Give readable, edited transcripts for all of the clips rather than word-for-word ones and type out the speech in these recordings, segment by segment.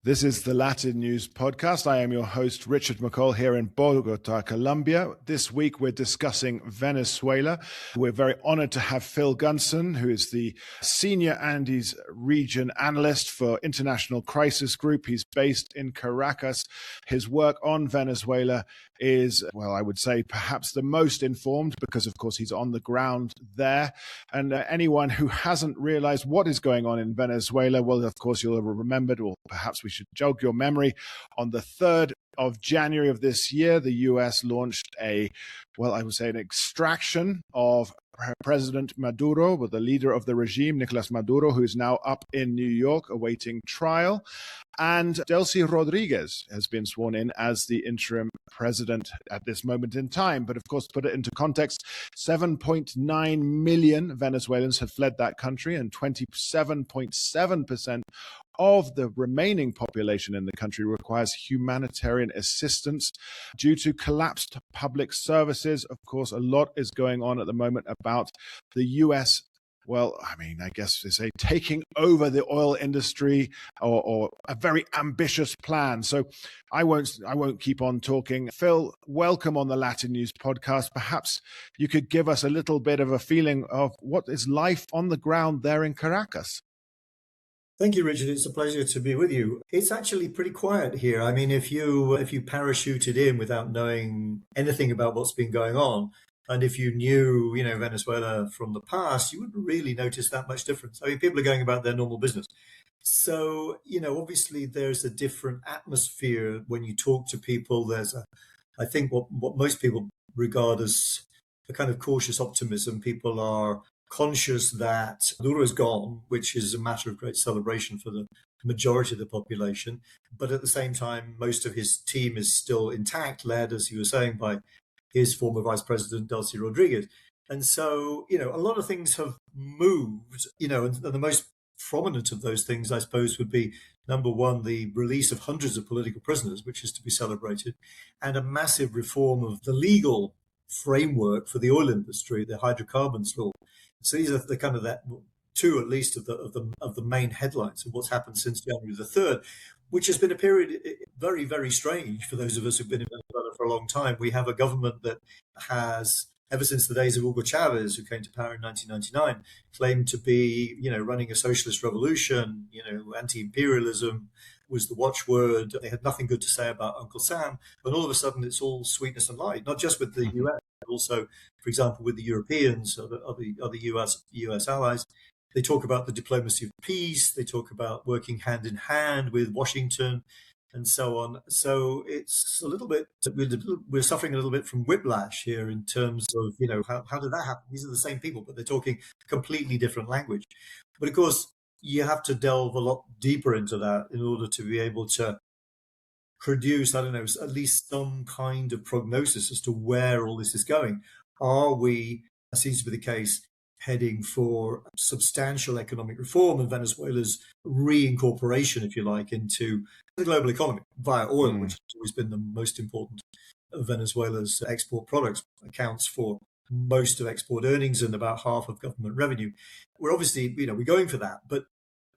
This is the LatinNews Podcast. I am your host, Richard McCall, here in Bogota, Colombia. This week, we're discussing Venezuela. We're very honored to have Phil Gunson, who is the Senior Andes Region Analyst for International Crisis Group. He's based in Caracas. His work on Venezuela is, well, I would say perhaps the most informed because, of course, he's on the ground there. And anyone who hasn't realized what is going on in Venezuela, well, of course, you'll have remembered, or perhaps we should jog your memory. On the 3rd of January of this year, the US launched an extraction of President Maduro, the leader of the regime, Nicolás Maduro, who is now up in New York awaiting trial. And Delcy Rodríguez has been sworn in as the interim president at this moment in time. But of course, to put it into context, 7.9 million Venezuelans have fled that country, and 27.7% of the remaining population in the country requires humanitarian assistance due to collapsed public services. Of course, a lot is going on at the moment about the US, I guess they say taking over the oil industry, or a very ambitious plan. So I won't keep on talking. Phil, welcome on the LatinNews Podcast. Perhaps you could give us a little bit of a feeling of what is life on the ground there in Caracas. Thank you, Richard. It's a pleasure to be with you. It's actually pretty quiet here. I mean, if you parachuted in without knowing anything about what's been going on, and if you knew, Venezuela from the past, you wouldn't really notice that much difference. I mean, people are going about their normal business. So, obviously there's a different atmosphere when you talk to people. I think what most people regard as a kind of cautious optimism. People are conscious that Maduro is gone, which is a matter of great celebration for the majority of the population. But at the same time, most of his team is still intact, led, as you were saying, by his former Vice President, Delcy Rodríguez. And so, a lot of things have moved, and the most prominent of those things, I suppose, would be, number one, the release of hundreds of political prisoners, which is to be celebrated, and a massive reform of the legal framework for the oil industry, the hydrocarbons law. So these are the kind of that two, at least, of the main headlines of what's happened since January the 3rd, which has been a period very, very strange for those of us who've been in Venezuela for a long time. We have a government that has, ever since the days of Hugo Chavez, who came to power in 1999, claimed to be, running a socialist revolution. Anti-imperialism was the watchword. They had nothing good to say about Uncle Sam, and all of a sudden it's all sweetness and light, not just with the US, but also, for example, with the Europeans or the other US allies. They talk about the diplomacy of peace. They talk about working hand in hand with Washington and so on. So it's a little bit, we're suffering a little bit from whiplash here in terms of, how did that happen? These are the same people, but they're talking completely different language. But of course, you have to delve a lot deeper into that in order to be able to produce, at least some kind of prognosis as to where all this is going. Are we, as seems to be the case, heading for substantial economic reform and Venezuela's reincorporation, if you like, into the global economy via oil, which has always been the most important of Venezuela's export products, accounts for most of export earnings and about half of government revenue. We're obviously, we're going for that. But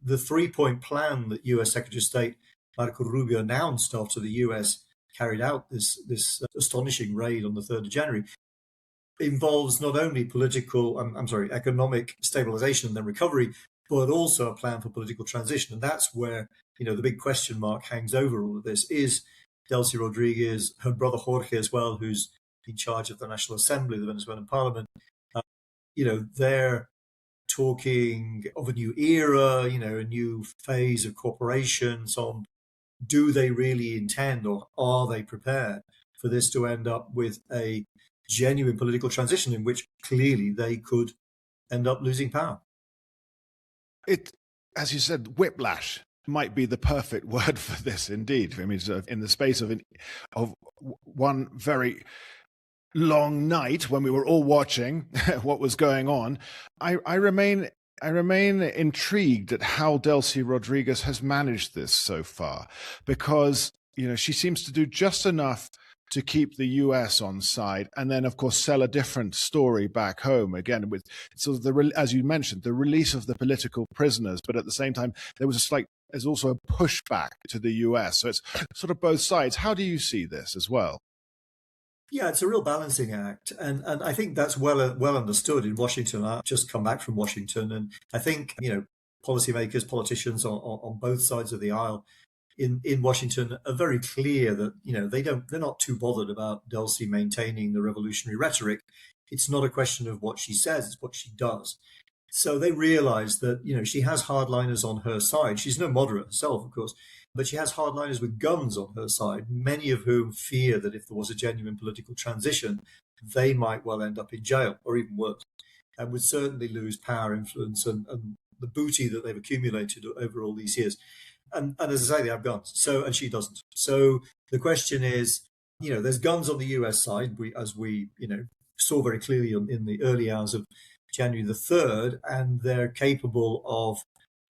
the 3-point plan that US Secretary of State Marco Rubio announced after the US carried out this astonishing raid on the 3rd of January involves not only economic stabilization and then recovery, but also a plan for political transition. And that's where, the big question mark hangs over all of this. Is Delcy Rodríguez, her brother Jorge as well, who's in charge of the National Assembly, the Venezuelan Parliament, they're talking of a new era, a new phase of cooperation, so on. Do they really intend, or are they prepared for this to end up with a genuine political transition in which clearly they could end up losing power? It, as you said, whiplash might be the perfect word for this indeed. I mean, in the space of one very long night when we were all watching what was going on, I remain intrigued at how Delcy Rodríguez has managed this so far, because she seems to do just enough to keep the US on side, and then, of course, sell a different story back home, again, with sort of as you mentioned, the release of the political prisoners. But at the same time, there was a slight there's also a pushback to the US. So it's sort of both sides. How do you see this as well? Yeah, it's a real balancing act. And I think that's well understood in Washington. I've just come back from Washington. And I think, policymakers, politicians on both sides of the aisle in Washington are very clear that, they're not too bothered about Delcy maintaining the revolutionary rhetoric. It's not a question of what she says, it's what she does. So they realize that, she has hardliners on her side. She's no moderate herself, of course, but she has hardliners with guns on her side, many of whom fear that if there was a genuine political transition, they might well end up in jail or even worse, and would certainly lose power, influence, and the booty that they've accumulated over all these years. And as I say, they have guns. And she doesn't. So the question is, there's guns on the US side, as we saw very clearly in the early hours of January the 3rd, and they're capable of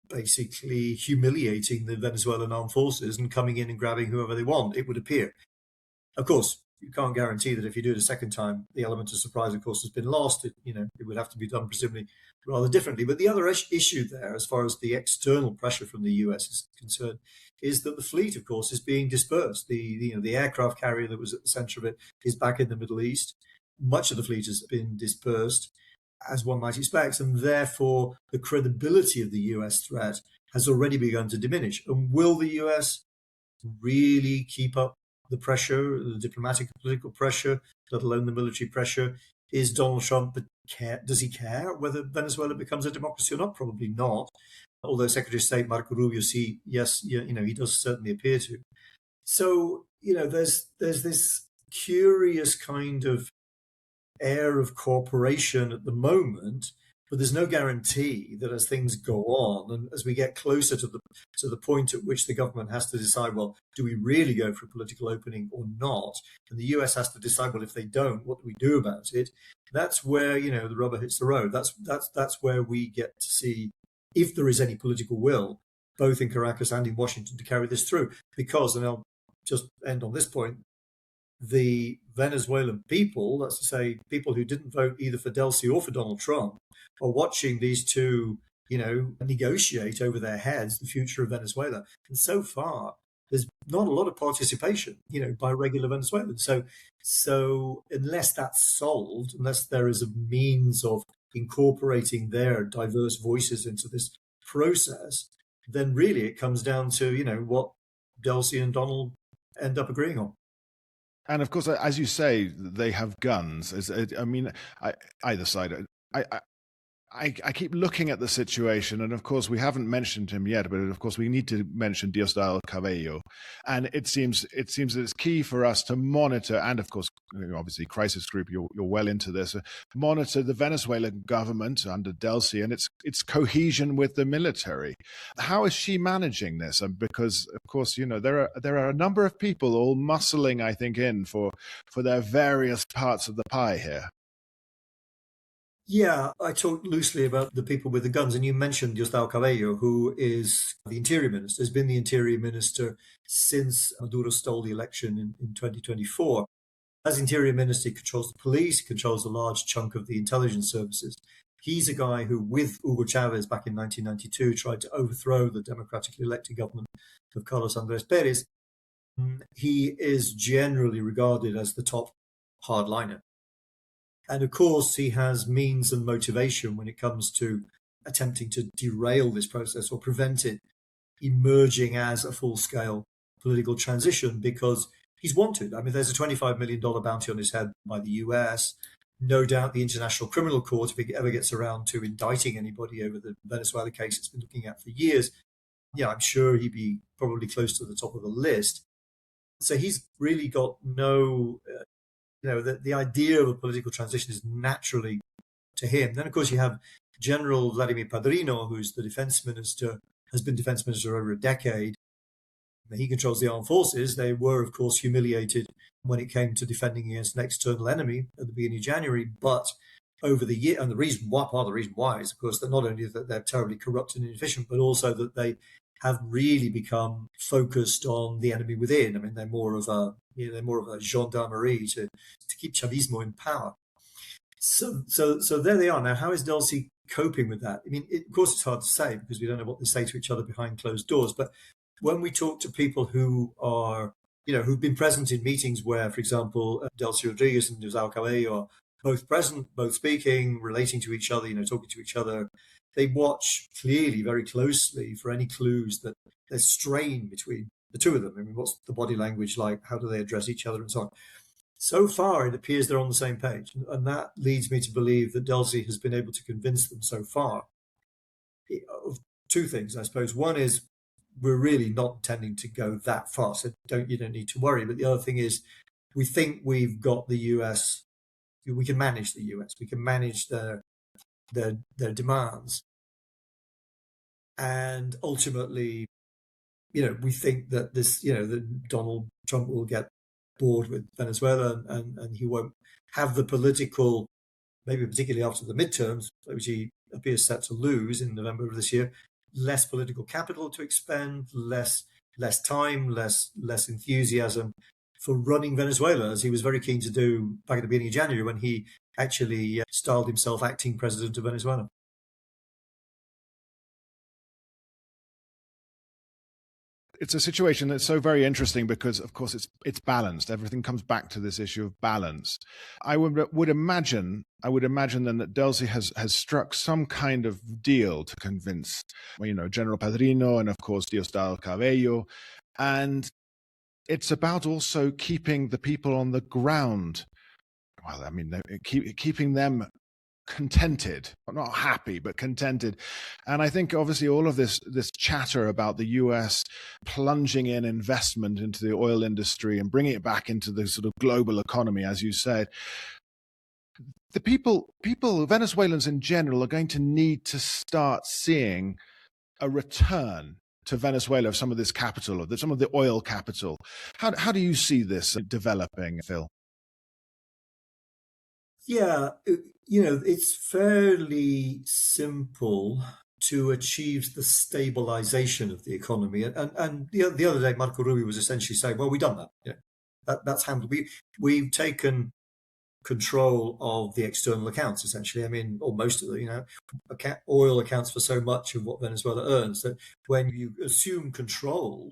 basically humiliating the Venezuelan armed forces and coming in and grabbing whoever they want, it would appear. Of course, you can't guarantee that if you do it a second time, the element of surprise, of course, has been lost. It would have to be done presumably rather differently. But the other issue there, as far as the external pressure from the US is concerned, is that the fleet, of course, is being dispersed. The aircraft carrier that was at the center of it is back in the Middle East. Much of the fleet has been dispersed, as one might expect, and therefore the credibility of the US threat has already begun to diminish. And will the US really keep up the pressure, the diplomatic and political pressure, let alone the military pressure? Is Donald Trump, does he care whether Venezuela becomes a democracy or not? Probably not. Although Secretary of State Marco Rubio, yes, he does certainly appear to. So, there's this curious kind of air of cooperation at the moment, but there's no guarantee that as things go on and as we get closer to the point at which the government has to decide, well, do we really go for a political opening or not? And the US has to decide, well, if they don't, what do we do about it? That's where, the rubber hits the road. That's where we get to see if there is any political will, both in Caracas and in Washington, to carry this through. Because, and I'll just end on this point, the Venezuelan people, that's to say, people who didn't vote either for Delcy or for Donald Trump, are watching these two, negotiate over their heads the future of Venezuela. And so far, there's not a lot of participation, by regular Venezuelans. So unless that's solved, unless there is a means of incorporating their diverse voices into this process, then really it comes down to, what Delcy and Donald end up agreeing on. And of course, as you say, they have guns. Either side. I keep looking at the situation, and of course we haven't mentioned him yet, but of course we need to mention Diosdado Cabello, and it seems that it's key for us to monitor, and of course, obviously, Crisis Group, you're well into this, monitor the Venezuelan government under Delcy and its cohesion with the military. How is she managing this? Because of course, there are a number of people all muscling, I think, in for their various parts of the pie here. Yeah, I talked loosely about the people with the guns, and you mentioned Diosdado Cabello, who is the Interior Minister, has been the Interior Minister since Maduro stole the election in 2024. As Interior Minister, he controls the police, controls a large chunk of the intelligence services. He's a guy who, with Hugo Chavez back in 1992, tried to overthrow the democratically elected government of Carlos Andrés Pérez. He is generally regarded as the top hardliner. And of course, he has means and motivation when it comes to attempting to derail this process or prevent it emerging as a full-scale political transition, because he's wanted. I mean, there's a $25 million bounty on his head by the US. No doubt the International Criminal Court, if it ever gets around to indicting anybody over the Venezuela case it's been looking at for years, I'm sure he'd be probably close to the top of the list. So he's really got no... the idea of a political transition is naturally to him. Then, of course, you have General Vladimir Padrino, who's the defense minister, has been defense minister over a decade. He controls the armed forces. They were, of course, humiliated when it came to defending against an external enemy at the beginning of January. But over the year, and part of the reason why is, of course, that not only that they're terribly corrupt and inefficient, but also that they have really become focused on the enemy within. I mean, they're more of a gendarmerie to keep Chavismo in power. So there they are. Now, how is Delcy coping with that? I mean, of course, it's hard to say because we don't know what they say to each other behind closed doors. But when we talk to people who are, who've been present in meetings where, for example, Delcy Rodríguez and Diosdado Cabello are both present, both speaking, relating to each other, talking to each other, they watch clearly, very closely for any clues that there's strain between the two of them. I mean, what's the body language like? How do they address each other and so on? So far, it appears they're on the same page. And that leads me to believe that Delcy has been able to convince them so far of two things, I suppose. One is we're really not intending to go that far, so you don't need to worry. But the other thing is we think we've got the US, we can manage the US, we can manage their demands. And ultimately, we think that this, that Donald Trump will get bored with Venezuela and he won't have the political, maybe particularly after the midterms, which he appears set to lose in November of this year, less political capital to expend, less time, less enthusiasm for running Venezuela, as he was very keen to do back at the beginning of January when he actually styled himself acting president of Venezuela. It's a situation that's so very interesting because, of course, it's balanced. Everything comes back to this issue of balance. I would imagine then that Delcy has struck some kind of deal to convince, General Padrino and, of course, Diosdado Cabello, and it's about also keeping the people on the ground. Well, I mean, keeping them contented, not happy, but contented. And I think obviously all of this chatter about the US plunging in investment into the oil industry and bringing it back into the sort of global economy, as you said, the people, Venezuelans in general, are going to need to start seeing a return to Venezuela of some of this capital, of some of the oil capital. How do you see this developing, Phil? Yeah, it's fairly simple to achieve the stabilization of the economy. And the other day, Marco Rubio was essentially saying, well, we've done that. That's handled. We've taken control of the external accounts, essentially. I mean, or most of it, oil accounts for so much of what Venezuela earns that when you assume control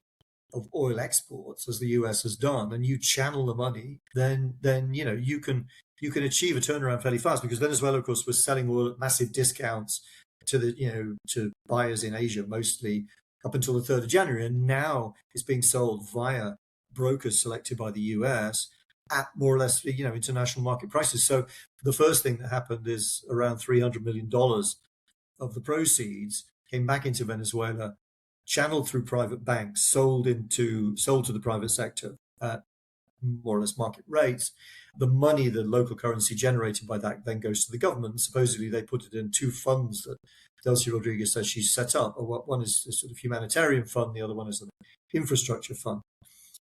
of oil exports, as the US has done, and you channel the money, then you can achieve a turnaround fairly fast, because Venezuela, of course, was selling oil at massive discounts to buyers in Asia, mostly up until the 3rd of January. And now it's being sold via brokers selected by the US at more or less, international market prices. So the first thing that happened is around $300 million of the proceeds came back into Venezuela, channeled through private banks, sold to the private sector at more or less market rates. The money, the local currency generated by that, then goes to the government. Supposedly, they put it in two funds that Delcy Rodríguez says she's set up. One is a sort of humanitarian fund, the other one is an infrastructure fund.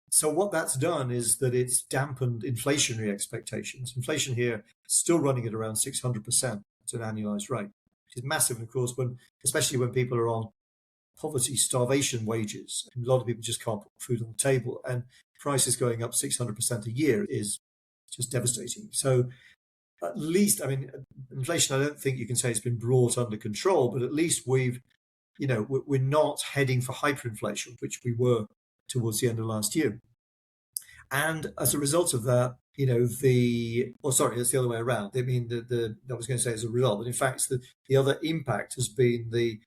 So what that's done is that it's dampened inflationary expectations. Inflation here is still running at around 600%. It's an annualized rate, which is massive. And of course, especially when people are on poverty, starvation wages, a lot of people just can't put food on the table. And prices going up 600% a year is just devastating. So at least, I mean, inflation, I don't think you can say it's been brought under control, but at least we're not heading for hyperinflation, which we were towards the end of last year. And as a result of that, that's the other way around. I mean, I was going to say as a result, but in fact, the other impact has been the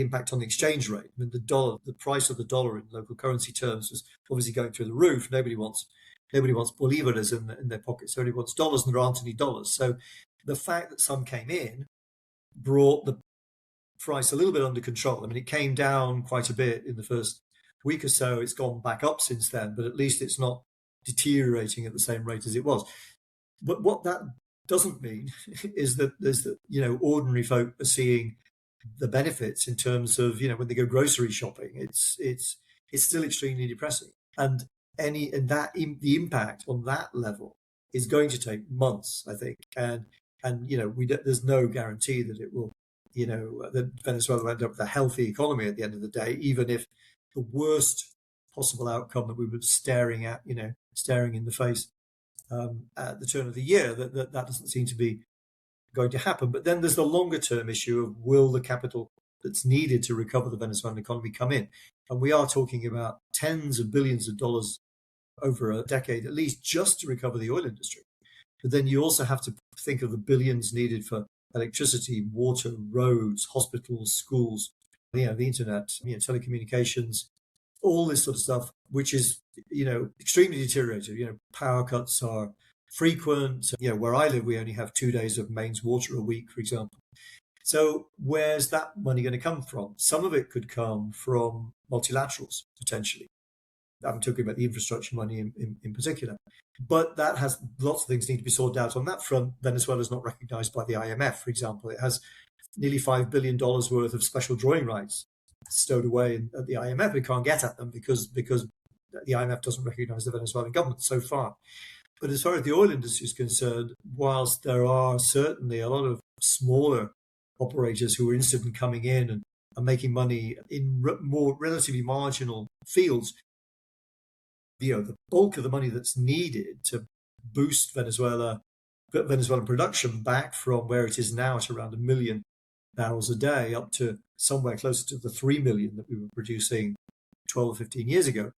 impact on the exchange rate. I mean, the price of the dollar in local currency terms is obviously going through the roof. Nobody wants bolívares in their pockets. Everybody wants dollars, and there aren't any dollars. So the fact that some came in brought the price a little bit under control. I mean, it came down quite a bit in the first week or so. It's gone back up since then, but at least it's not deteriorating at the same rate as it was. But what that doesn't mean is that ordinary folk are seeing the benefits in terms of, when they go grocery shopping. It's still extremely depressing. And the impact on that level is going to take months, I think. And there's no guarantee that it will, that Venezuela will end up with a healthy economy at the end of the day, even if the worst possible outcome that we were staring in the face at the turn of the year, that doesn't seem to be going to happen. But then there's the longer term issue of will the capital that's needed to recover the Venezuelan economy come in? And we are talking about tens of billions of dollars over a decade, at least, just to recover the oil industry. But then you also have to think of the billions needed for electricity, water, roads, hospitals, schools, the internet, telecommunications, all this sort of stuff, which is, extremely deteriorated. Power cuts are frequent. Where I live, we only have 2 days of mains water a week, for example. So where's that money going to come from? Some of it could come from multilaterals, potentially. I'm talking about the infrastructure money in particular. But that has lots of things need to be sorted out on that front. Venezuela is not recognized by the IMF, for example. It has nearly $5 billion worth of special drawing rights stowed away at the IMF. We can't get at them because the IMF doesn't recognize the Venezuelan government so far. But as far as the oil industry is concerned, whilst there are certainly a lot of smaller operators who are interested in coming in and making money in more relatively marginal fields, the bulk of the money that's needed to boost Venezuelan production back from where it is now at around 1 million barrels a day up to somewhere closer to the 3 million that we were producing 12 or 15 years ago.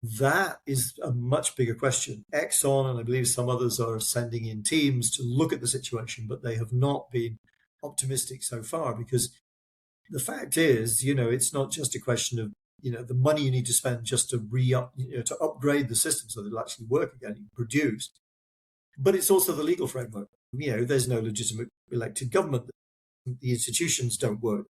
That is a much bigger question. Exxon and I believe some others are sending in teams to look at the situation, but they have not been optimistic so far, because the fact is, it's not just a question of the money you need to spend just to to upgrade the system so that it'll actually work again, you produce. But it's also the legal framework. There's no legitimate elected government. The institutions don't work.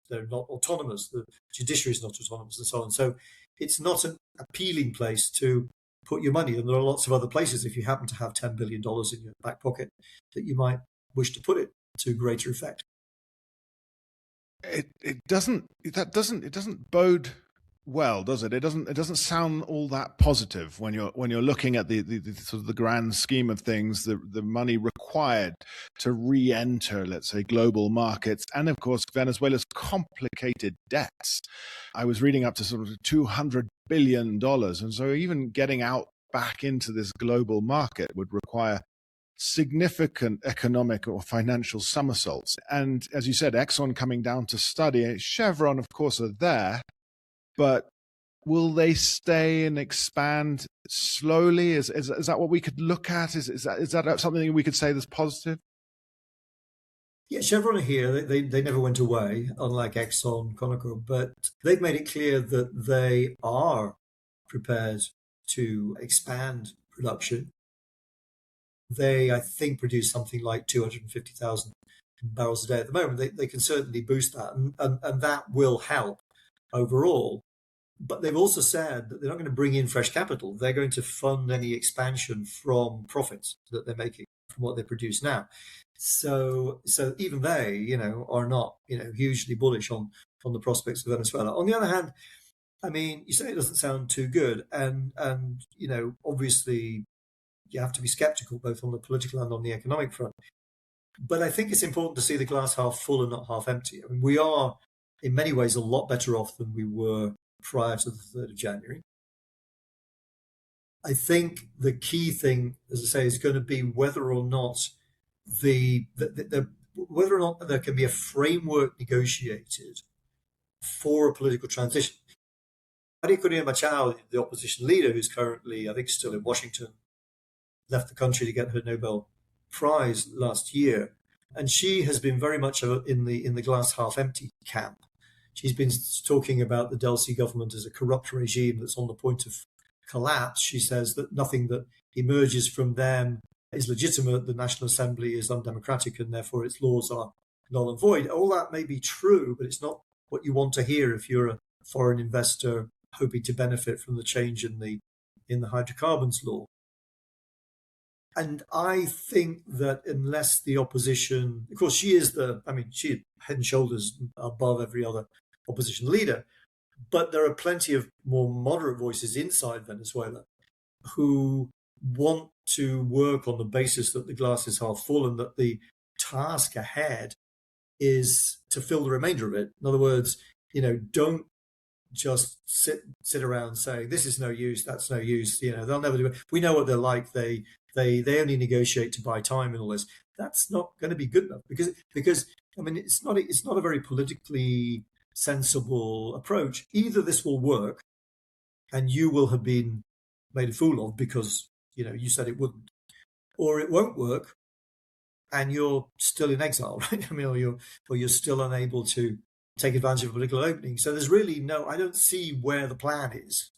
They're not autonomous. The judiciary is not autonomous and so on. So it's not an appealing place to put your money. And there are lots of other places, if you happen to have $10 billion in your back pocket, that you might wish to put it to greater effect. It doesn't bode well, does it? It doesn't sound all that positive when you're looking at the sort of the grand scheme of things, the money required to re-enter, let's say, global markets, and of course Venezuela's complicated debts. I was reading up to sort of $200 billion, and so even getting out back into this global market would require significant economic or financial somersaults. And as you said, Exxon coming down to study, Chevron, of course, are there, but will they stay and expand slowly? Is that what we could look at? Is that something we could say that's positive? Yeah, Chevron are here. They never went away, unlike Exxon, Conoco, but they've made it clear that they are prepared to expand production. They, I think, produce something like 250,000 barrels a day at the moment. They can certainly boost that, and that will help overall. But they've also said that they're not going to bring in fresh capital. They're going to fund any expansion from profits that they're making from what they produce now. So even they, are not, hugely bullish on the prospects of Venezuela. On the other hand, I mean, you say it doesn't sound too good, and obviously, you have to be skeptical both on the political and on the economic front. But I think it's important to see the glass half full and not half empty. I mean, we are in many ways a lot better off than we were prior to the 3rd of January. I think the key thing, as I say, is going to be whether or not whether or not there can be a framework negotiated for a political transition. María Corina Machado, the opposition leader, who's currently, I think, still in Washington, left the country to get her Nobel Prize last year, and she has been very much in the glass half empty camp. She's been talking about the Delcy government as a corrupt regime that's on the point of collapse. She says that nothing that emerges from them is legitimate. The National Assembly is undemocratic, and therefore its laws are null and void. All that may be true, but it's not what you want to hear if you're a foreign investor hoping to benefit from the change in the hydrocarbons law. And I think that unless the opposition, of course, she is she is head and shoulders above every other opposition leader, but there are plenty of more moderate voices inside Venezuela who want to work on the basis that the glass is half full and that the task ahead is to fill the remainder of it. In other words, don't just sit around saying this is no use, that's no use. They'll never do it. We know what they're like. They only negotiate to buy time and all this. that's not going to be good enough because I mean it's not a very politically sensible approach. Either this will work and you will have been made a fool of because you said it wouldn't, or it won't work and you're still in exile, right? I mean, or you're still unable to take advantage of a political opening. So there's really I don't see where the plan is.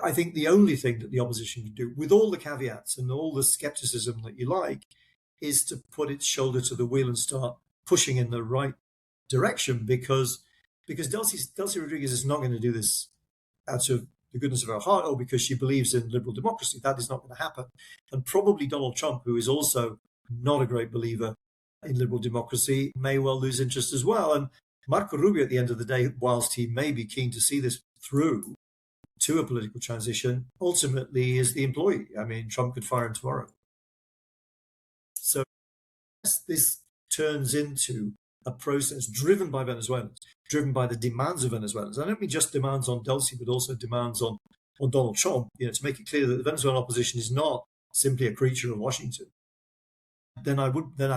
I think the only thing that the opposition can do, with all the caveats and all the skepticism that you like, is to put its shoulder to the wheel and start pushing in the right direction because Delcy Rodriguez is not going to do this out of the goodness of her heart or because she believes in liberal democracy. That is not going to happen. And probably Donald Trump, who is also not a great believer in liberal democracy, may well lose interest as well. And Marco Rubio, at the end of the day, whilst he may be keen to see this through to a political transition, ultimately is the employee. I mean, Trump could fire him tomorrow. So this turns into a process driven by Venezuelans, driven by the demands of Venezuelans. I don't mean just demands on Delcy, but also demands on Donald Trump, to make it clear that the Venezuelan opposition is not simply a creature of Washington. Then I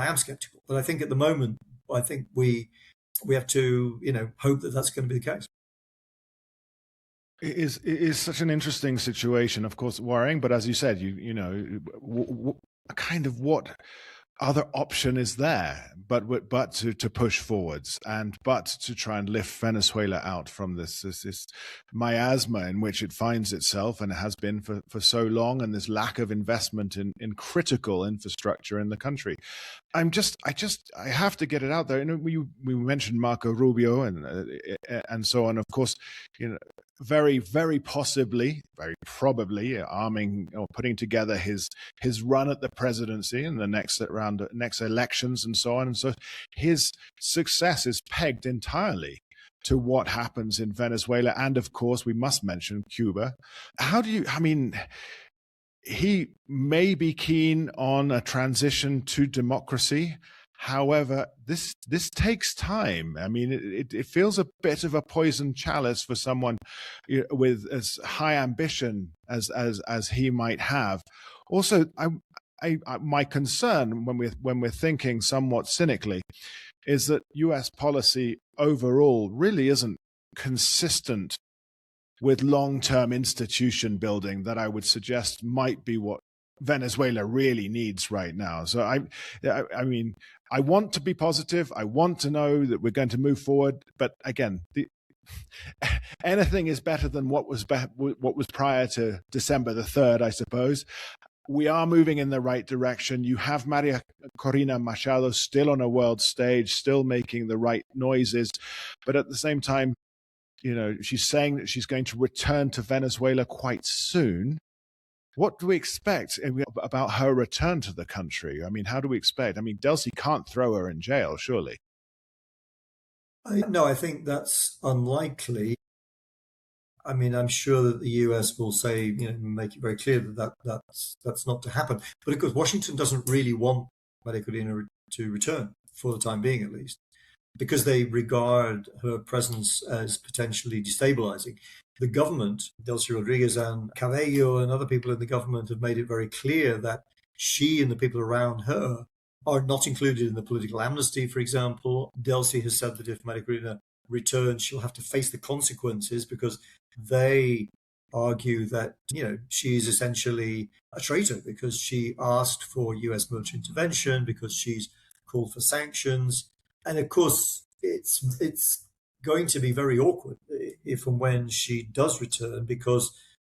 am skeptical. But I think at the moment, I think we have to, hope that that's going to be the case. It is such an interesting situation, of course, worrying. But as you said, kind of what other option is there but to push forwards but to try and lift Venezuela out from this miasma in which it finds itself and it has been for so long, and this lack of investment in critical infrastructure in the country. I have to get it out there. We mentioned Marco Rubio and so on. Of course, very, very possibly, very probably arming or putting together his run at the presidency in the next elections and so on. And so his success is pegged entirely to what happens in Venezuela. And of course, we must mention Cuba. He may be keen on a transition to democracy. However, this takes time. I mean, it feels a bit of a poisoned chalice for someone with as high ambition as he might have. Also, my concern when we're thinking somewhat cynically is that U.S. policy overall really isn't consistent with long-term institution building that I would suggest might be what Venezuela really needs right now. So I mean, I want to be positive. I want to know that we're going to move forward. But again, anything is better than what was prior to December the 3rd, I suppose. We are moving in the right direction. You have María Corina Machado still on a world stage, still making the right noises. But at the same time, she's saying that she's going to return to Venezuela quite soon. What do we expect about her return to the country? I mean, how do we expect? I mean, Delcy can't throw her in jail, surely. No, I think that's unlikely. I mean, I'm sure that the US will say, make it very clear that's not to happen. But of course, Washington doesn't really want María Corina to return, for the time being at least, because they regard her presence as potentially destabilizing. The government, Delcy Rodríguez and Cabello and other people in the government have made it very clear that she and the people around her are not included in the political amnesty, for example. Delcy has said that if María Corina returns, she'll have to face the consequences because they argue that, she is essentially a traitor because she asked for US military intervention, because she's called for sanctions. And of course, it's going to be very awkward if and when she does return, because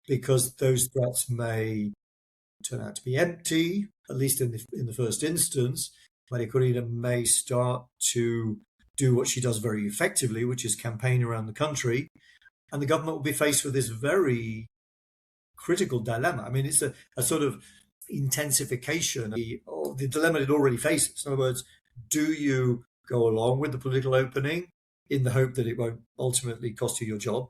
those threats may turn out to be empty, at least in the first instance. María Corina may start to do what she does very effectively, which is campaign around the country, and the government will be faced with this very critical dilemma. I mean, it's a sort of intensification of the dilemma it already faces. In other words, do you go along with the political opening in the hope that it won't ultimately cost you your job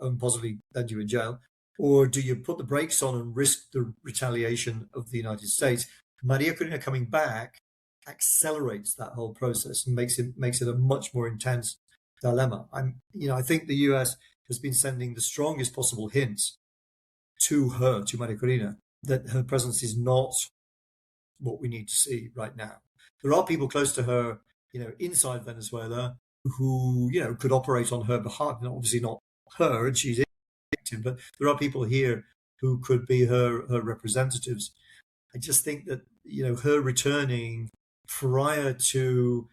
and possibly land you in jail? Or do you put the brakes on and risk the retaliation of the United States? María Corina coming back accelerates that whole process and makes it a much more intense dilemma. I think the US has been sending the strongest possible hints to María Corina, that her presence is not what we need to see right now. There are people close to her, inside Venezuela who, could operate on her behalf. Obviously not her, and she's inactive, but there are people here who could be her representatives. I just think that, her returning prior to,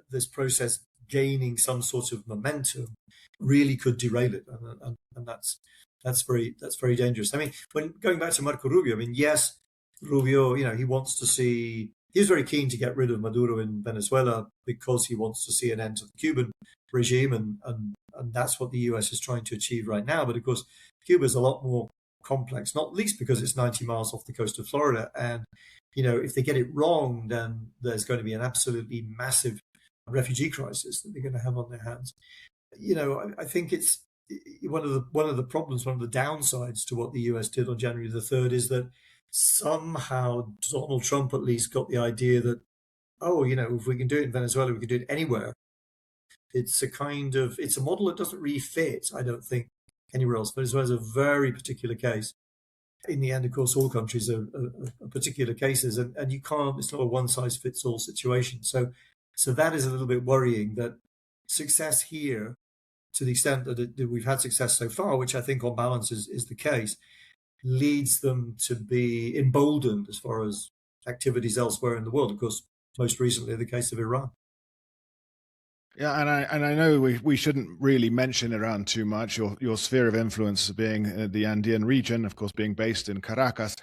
this process gaining some sort of momentum really could derail it. And that's very dangerous. I mean, when going back to Marco Rubio, yes, Rubio, he was very keen to get rid of Maduro in Venezuela because he wants to see an end to the Cuban regime. And that's what the US is trying to achieve right now. But of course, Cuba is a lot more complex, not least because it's 90 miles off the coast of Florida. And, if they get it wrong, then there's going to be an absolutely massive refugee crisis that they're going to have on their hands. I think it's one of the problems, one of the downsides to what the US did on January the 3rd is that somehow Donald Trump at least got the idea that, if we can do it in Venezuela, we can do it anywhere. It's a model that doesn't really fit, I don't think, anywhere else. Venezuela is a very particular case. In the end, of course, all countries are particular cases, and it's not a one-size-fits-all situation. So that is a little bit worrying, that success here, to the extent that we've had success so far, which I think on balance is the case, leads them to be emboldened as far as activities elsewhere in the world. Of course, most recently the case of Iran. Yeah, and I know we shouldn't really mention Iran too much. Your sphere of influence being the Andean region, of course, being based in Caracas.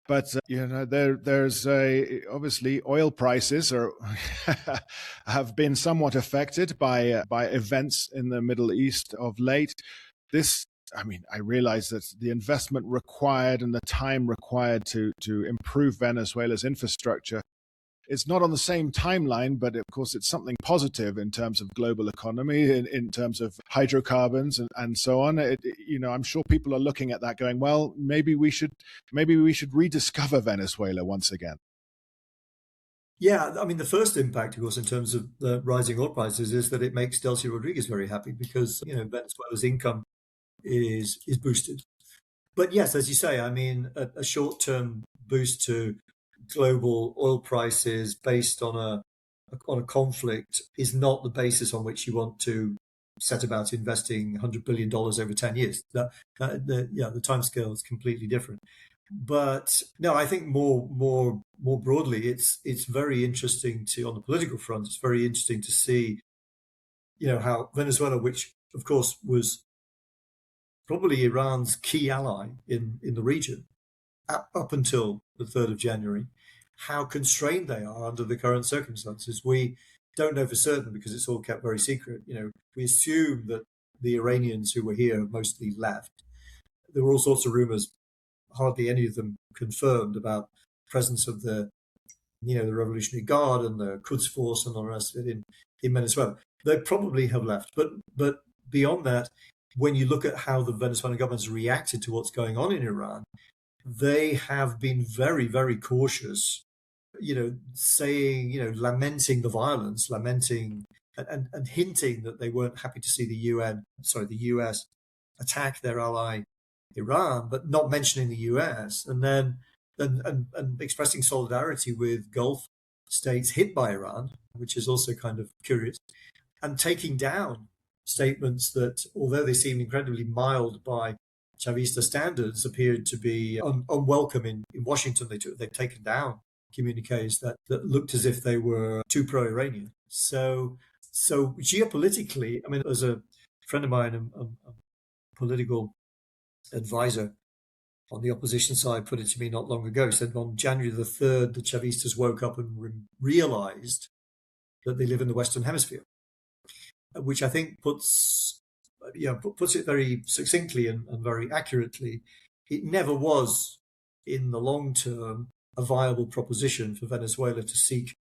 But there's obviously oil prices have been somewhat affected by events in the Middle East of late. I realize that the investment required and the time required to improve Venezuela's infrastructure, it's not on the same timeline, but of course it's something positive in terms of global economy, in terms of hydrocarbons and so on. I'm sure people are looking at that going, well, maybe we should rediscover Venezuela once again. Yeah, the first impact, of course, in terms of the rising oil prices is that it makes Delcy Rodríguez very happy because, Venezuela's income is boosted. But yes, as you say, a short-term boost to global oil prices based on a conflict is not the basis on which you want to set about investing $100 billion over 10 years. The timescale is completely different. But no, I think more broadly, it's very interesting on the political front, it's very interesting to see, how Venezuela, which of course was probably Iran's key ally in the region up until the 3rd of January, how constrained they are under the current circumstances. We don't know for certain because it's all kept very secret. We assume that the Iranians who were here mostly left. There were all sorts of rumors, hardly any of them confirmed, about the presence of the Revolutionary Guard and the Quds Force and all the rest of it in Venezuela. They probably have left. But beyond that, when you look at how the Venezuelan government has reacted to what's going on in Iran, they have been very, very cautious, saying, lamenting the violence, lamenting and hinting that they weren't happy to see the US attack their ally Iran, but not mentioning the US, and then and expressing solidarity with Gulf states hit by Iran, which is also kind of curious, and taking down statements that, although they seemed incredibly mild by Chavista standards, appeared to be unwelcome in Washington. They've taken down communiques that looked as if they were too pro-Iranian. So geopolitically, there's a friend of mine, a political advisor on the opposition side, put it to me not long ago. He said on January the 3rd, the Chavistas woke up and realized that they live in the Western Hemisphere, which I think puts it very succinctly and very accurately. It never was, in the long term, a viable proposition for Venezuela to seek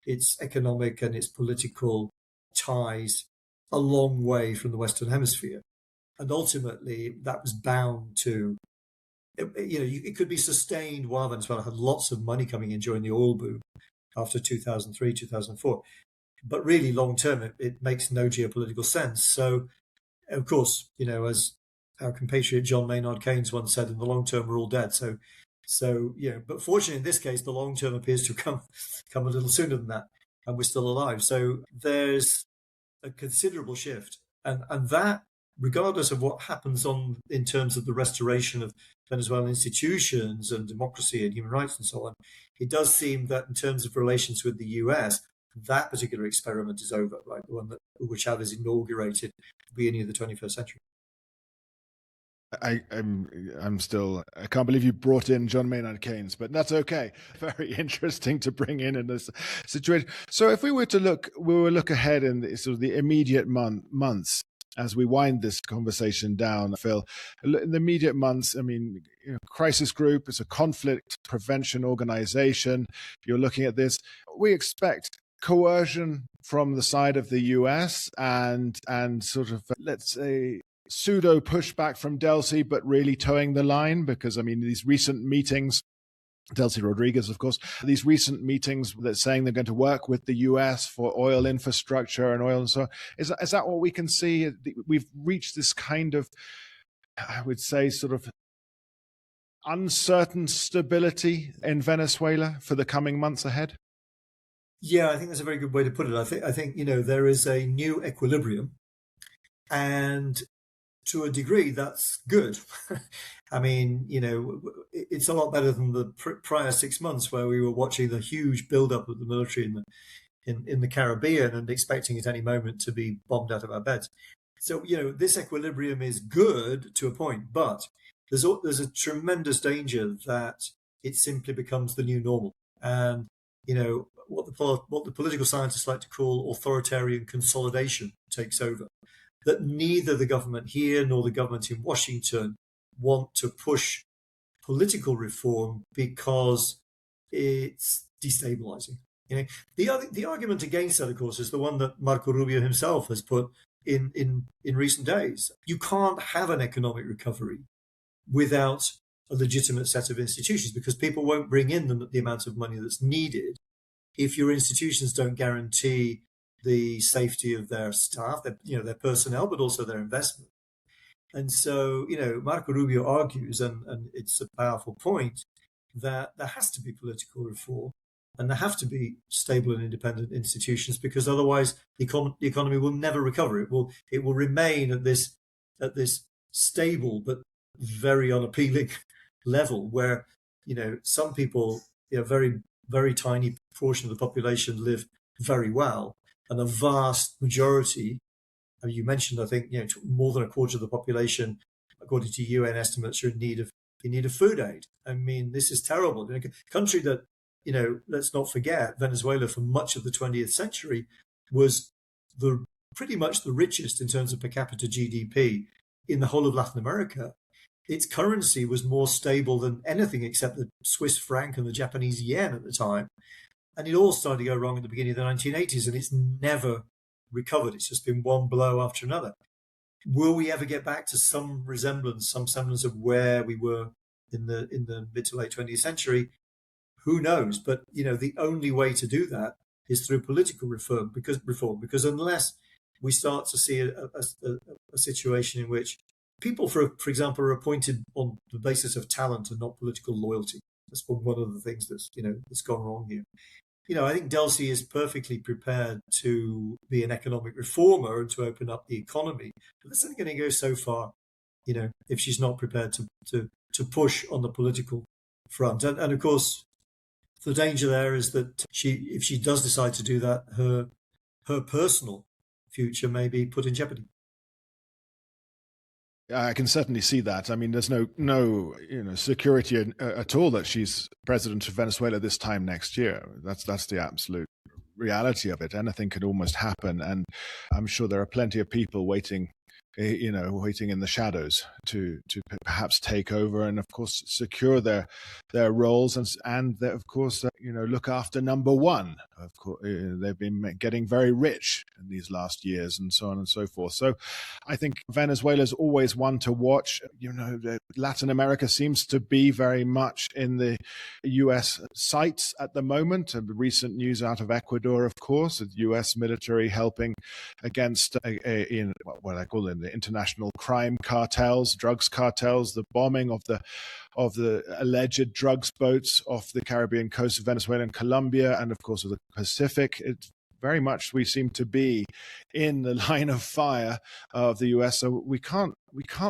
its economic and its political ties a long way from the Western Hemisphere. And ultimately, that was bound to, it could be sustained while Venezuela had lots of money coming in during the oil boom after 2003, 2004. But really, long term, it makes no geopolitical sense. So, of course, as our compatriot John Maynard Keynes once said, in the long term, we're all dead. So So, but fortunately in this case, the long term appears to come a little sooner than that, and we're still alive. So there's a considerable shift, and that, regardless of what happens in terms of the restoration of Venezuelan institutions and democracy and human rights and so on, it does seem that in terms of relations with the US, that particular experiment is over, right? The one that Hugo Chavez inaugurated at the beginning of the 21st century. I'm still, I can't believe you brought in John Maynard Keynes, but that's okay. Very interesting to bring in this situation. So if we were to look ahead in the, sort of the immediate months as we wind this conversation down, Phil, in the immediate months, I mean, crisis group, it's a conflict prevention organization. You're looking at this. We expect coercion from the side of the US and sort of, let's say, pseudo pushback from Delcy, but really towing the line, because I mean, these recent meetings, Delcy Rodríguez, of course, these recent meetings that saying they're going to work with the US for oil infrastructure and oil and so on. Is that what we can see? We've reached this kind of, I would say, sort of uncertain stability in Venezuela for the coming months ahead? Yeah, I think that's a very good way to put it. I think there is a new equilibrium, and to a degree, that's good. I mean, it's a lot better than the prior 6 months where we were watching the huge buildup of the military in the Caribbean and expecting at any moment to be bombed out of our beds. So, this equilibrium is good to a point, but there's a tremendous danger that it simply becomes the new normal. And, what the political scientists like to call authoritarian consolidation takes over. That neither the government here nor the government in Washington want to push political reform because it's destabilizing. The argument against that, of course, is the one that Marco Rubio himself has put in recent days. You can't have an economic recovery without a legitimate set of institutions, because people won't bring in the amount of money that's needed if your institutions don't guarantee the safety of their staff, their personnel, but also their investment. And so, Marco Rubio argues, and it's a powerful point, that there has to be political reform and there have to be stable and independent institutions, because otherwise the economy will never recover. It will remain at this stable but very unappealing level where, some people, very, very tiny portion of the population live very well, and a vast majority, I mean, you mentioned, I think, more than a quarter of the population, according to UN estimates, are in need of food aid. I mean, this is terrible. In a country that, let's not forget, Venezuela for much of the 20th century was pretty much the richest in terms of per capita GDP in the whole of Latin America. Its currency was more stable than anything except the Swiss franc and the Japanese yen at the time. And it all started to go wrong at the beginning of the 1980s, and it's never recovered. It's just been one blow after another. Will we ever get back to some semblance of where we were in the mid to late 20th century? Who knows? But the only way to do that is through political reform, because unless we start to see a situation in which people, for example, are appointed on the basis of talent and not political loyalty. That's one of the things that's gone wrong here. I think Delcy is perfectly prepared to be an economic reformer and to open up the economy, but that's only going to go so far, if she's not prepared to push on the political front. And of course, the danger there is that if she does decide to do that, her personal future may be put in jeopardy. I can certainly see that. I mean, there's no security at all that she's president of Venezuela this time next year. That's the absolute reality of it. Anything could almost happen, and I'm sure there are plenty of people waiting in the shadows to perhaps take over and, of course, secure their roles and of course, look after number one. Of course, they've been getting very rich in these last years and so on and so forth. So I think Venezuela is always one to watch. Latin America seems to be very much in the U.S. sights at the moment. And the recent news out of Ecuador, of course, the U.S. military helping against what I call in and the international crime cartels, drugs cartels, the bombing of the alleged drugs boats off the Caribbean coast of Venezuela and Colombia, and of course of the Pacific. It's very much we seem to be in the line of fire of the US. So we can't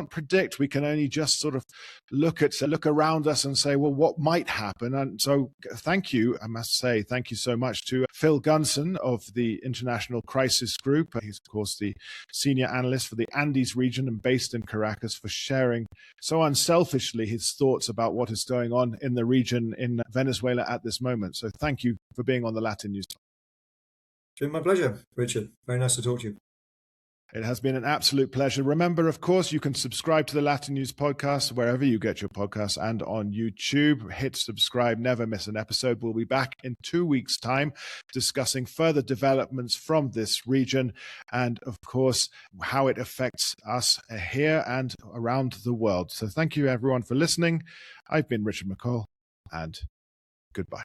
predict. We can only just sort of look around us and say, well, what might happen? And so thank you, I must say, thank you so much to Phil Gunson of the International Crisis Group. He's, of course, the senior analyst for the Andes region and based in Caracas, for sharing so unselfishly his thoughts about what is going on in the region in Venezuela at this moment. So thank you for being on the Latin News. It's been my pleasure, Richard. Very nice to talk to you. It has been an absolute pleasure. Remember, of course, you can subscribe to the LatinNews Podcast wherever you get your podcasts and on YouTube. Hit subscribe, never miss an episode. We'll be back in 2 weeks' time discussing further developments from this region and, of course, how it affects us here and around the world. So thank you, everyone, for listening. I've been Richard McCall, and goodbye.